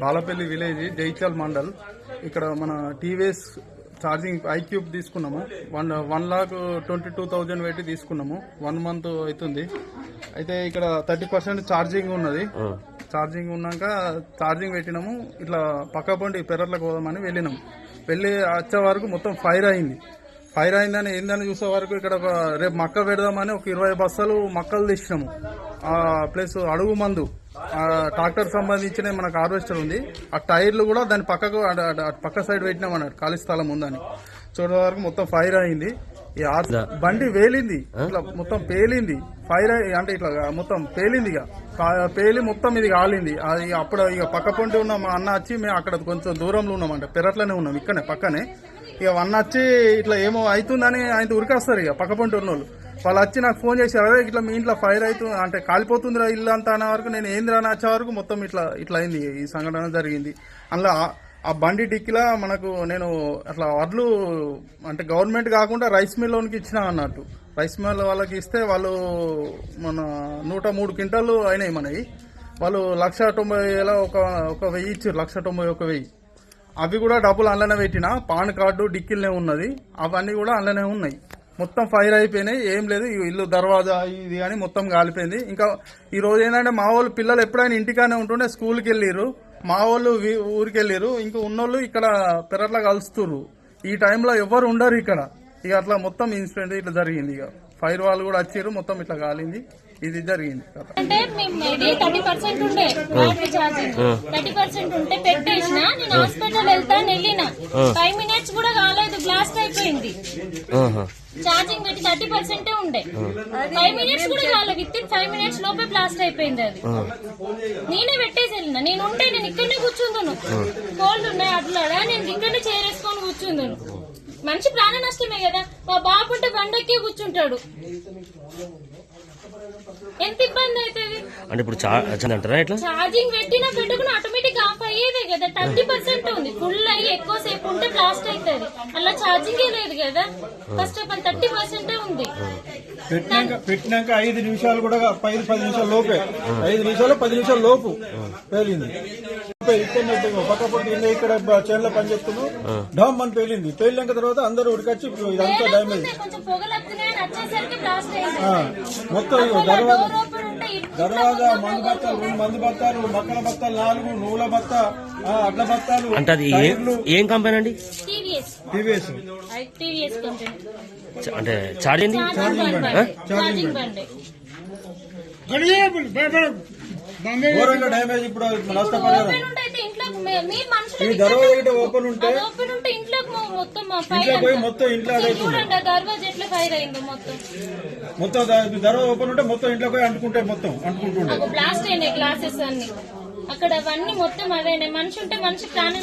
Balapalli village జైత్యాల్ mandal. ఇక్కడ మన TVS charging iQube తీసుకున్నాము. 1,22,000 పెట్టి తీసుకున్నాము. 1 month అవుతుంది. అయితే ఇక్కడ 30% ఛార్జింగ్ ఉన్నది. ఛార్జింగ్ ఉన్నాక ఛార్జింగ్ పెట్టినాము. ఇట్లా పక్క పండి పెరట్లకు పోదామని వెళ్ళినాము. వెళ్ళి వచ్చే వరకు మొత్తం ఫైర్ అయిందని ఏందని చూసే వరకు ఇక్కడ రేపు మక్క పెడదామని ఒక 20 బస్తాలు మక్కలు తెచ్చినాము. ప్లస్ అడుగు మందు ట్రాక్టర్ సంబంధించిన మనకు హార్వెస్టర్ ఉంది. ఆ టైర్లు కూడా దాని పక్కకు పక్క సైడ్ పెట్టినాం అన్నట్టు, ఖాళీ స్థలం ఉందని. చూడే వరకు మొత్తం ఫైర్ అయింది. ఈ బండి వేలింది, ఇట్లా మొత్తం పేలింది. ఫైర్ అంటే ఇట్లా మొత్తం పేలింది. పేలి మొత్తం ఇది కాలింది. అది అప్పుడు ఇక పక్క పొంటి ఉన్న మా అన్న వచ్చి మేము అక్కడ కొంచెం దూరంలో ఉన్నామంట, పెరట్లోనే ఉన్నాం, ఇక్కడనే పక్కనే. ఇక వన్ వచ్చి ఇట్లా ఏమో అవుతుందని ఆయన ఉరికేస్తారు. ఇక పక్క పొంటి ఉన్న వాళ్ళు వచ్చి నాకు ఫోన్ చేశారు, అదే ఇట్లా మీ ఇంట్లో ఫైర్ అవుతుంది అంటే కాలిపోతుందిరా ఇల్లు అంతా అనే వరకు నేను ఏందిరా అని వచ్చే వరకు మొత్తం ఇట్లా అయింది. ఈ సంఘటన జరిగింది. అందులో ఆ బండి డిక్కిలా మనకు నేను అట్లా వడ్లు అంటే గవర్నమెంట్ కాకుండా రైస్ మిల్ లోనికి ఇచ్చినా అన్నట్టు. రైస్ మిల్ వాళ్ళకి ఇస్తే వాళ్ళు మన 103 క్వింటాలు అయినాయి మనవి. వాళ్ళు 1,90,000 ఒక 1000 ఇచ్చారు. 1,91,000. అవి కూడా డబ్బులు అందులోనే పెట్టినా. పాన్ కార్డు డిక్కిల్నే ఉన్నది. అవన్నీ కూడా అందులోనే ఉన్నాయి. మొత్తం ఫైర్ అయిపోయినాయి. ఏం లేదు, ఇల్లు దర్వాజా ఇది కానీ మొత్తం కాలిపోయింది. ఇంకా ఈ రోజు ఏంటంటే మా వాళ్ళు పిల్లలు ఎప్పుడైనా ఇంటికానే ఉంటుండే స్కూల్కి వెళ్ళిర్రు, మా వాళ్ళు ఊరికి వెళ్ళిర్రు. ఇంకా ఉన్నోళ్ళు ఇక్కడ పెరట్లా కలుస్తుర్రు. ఈ టైంలో ఎవరు ఉండరు ఇక్కడ. ఇక అట్లా మొత్తం ఇన్సిడెంట్ ఇట్లా జరిగింది. ఇక ఫైర్ వాళ్ళు కూడా వచ్చారు, మొత్తం ఇట్లా కాలింది. ఇది జరిగింది. అంటే మేము 30% ఉండే 30% ఉంటే పెట్టేసిన. నేను హాస్పిటల్ వెళ్ళిన 5 minutes కూడా కాలేదు, బ్లాస్ట్ అయిపోయింది. ఛార్జింగ్ పెట్టి 30% ఉండే 5 minutes కూడా కాలేదు. విత్ ఇన్ 5 minutes లోపే బ్లాస్ట్ అయిపోయింది. అది నేనే పెట్టేసి వెళ్ళిన. నేను ఇక్కడనే కూర్చుందును. కోల్డ్ ఉన్నాయి అట్లా, నేను ఇక్కడనే చేరేసుకొని కూర్చుందును. మంచి ప్రాణ నష్టమే కదా. మా బాబు ఉంటే బండెక్కి కూర్చుంటాడు. ఎంత ఇబ్బంది అవుతుంది అంటే ఇప్పుడు ఛార్జింగ్ పెట్టినా పెట్టుకుని ఆటోమేటిక్ ఆఫ్ అయ్యేదే కదా. 30% ఉంది. ఫుల్ అయ్యి ఎక్కువసేపు ఉంటే బ్లాస్ట్ అవుతుంది. అలా ఛార్జింగ్ లేదు కదా. ఫస్ట్ ఆఫ్ ఆల్ 30% ఉంది. పెట్టినాక 5 నిమిషాలు కూడా 10 నిమిషాల లోపే 5 నిమిషాలు 10 నిమిషాల లోపు పేలింది. పక్క పొట్టి ఇక్కడ చేనులో పని చేస్తున్నాం. డామ్ అని పేలింది. పేలినాక తర్వాత అందరూ ఉడికొచ్చి ఇదంతా డ్యామేజ్ మొత్తం దర్వాజా మందు బత్తాలు 2 మందు బత్తాలు, మక్కల బత్తాలు 4, నువ్వుల బత్త, అడ్ల బత్తాలు. అంటే అది ఏం కంపెనీ అండి? టీవీఎస్ అంటే ఛార్జింగ్ ఘోరంగా డ్యామేజ్. ఇప్పుడు నష్టపరిహారం ఈ దర్వాజా గిట్ట ఓపెన్ ఉంటే ఇంట్లో పోయి మొత్తం ఇంట్లో మొత్తం దర్వాజా ఓపెన్ ఉంటే మొత్తం ఇంట్లో పోయి అంటుకుంటుండే బ్లాస్ట్ అయినాయి గ్లాసెస్ అన్ని. అక్కడ అవన్నీ మొత్తం అవే. మనిషి ఉంటే మనిషి ప్రాణం